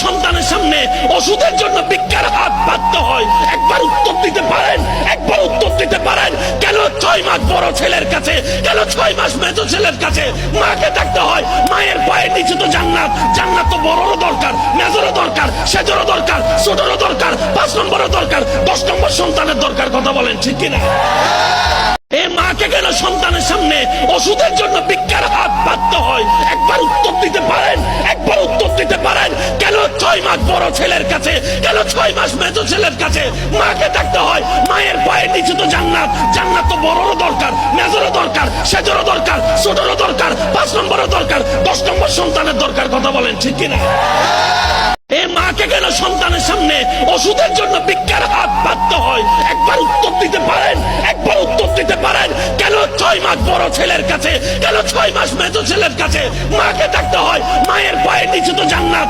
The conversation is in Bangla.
সন্তানের সামনে ওষুধের জন্য ভিক্ষার হাত পাততে হয়? একবার উত্তর দিতে পারেন? একবার উত্তর দিতে পারেন? কেন 6 মাস বড় ছেলের কাছে, কেন 6 মাস মেজো ছেলের কাছে মাকে ডাকতে হয়? মায়ের পায়ের নিচে তো জান্নাত। জান্নাত তো বড়রও দরকার, মেজরও দরকার, সেজরও দরকার, ছোটরও দরকার, 5 নম্বরও দরকার, 10 নম্বর সন্তানের দরকার। কথা বলেন ঠিক কিনা? এ মাকে কেন সন্তানের সামনে ওষুধের জন্য ভিক্ষার হাত পাততে হয়? একবার উত্তর দিতে পারেন? একবার উত্তর দিতে পারেন? কেন 6 মাস বড় ছেলের কাছে, কেন 6 মাস মেজো ছেলের কাছে মাকে ডাকতে হয়? মায়ের পায়ের নিচে তো জান্নাত। জান্নাত তো বড়রও দরকার, মেজরও দরকার, সেজরও দরকার, ছোটরও দরকার, 5 নম্বরও দরকার, 10 নম্বর সন্তানের দরকার। কথা বলেন ঠিক কিনা? এ মাকে কেন সন্তানের সামনে ওষুধের জন্য ভিক্ষার হাত পাততে হয়? একবার উত্তর দিতে পারেন? একবার উত্তর দিতে পারেন? কেন 6 মাস বড় ছেলের কাছে, কেন 6 মাস মেজো ছেলের কাছে মাকে ডাকতে হয়? মায়ের পায়ের নিচে তো জান্নাত।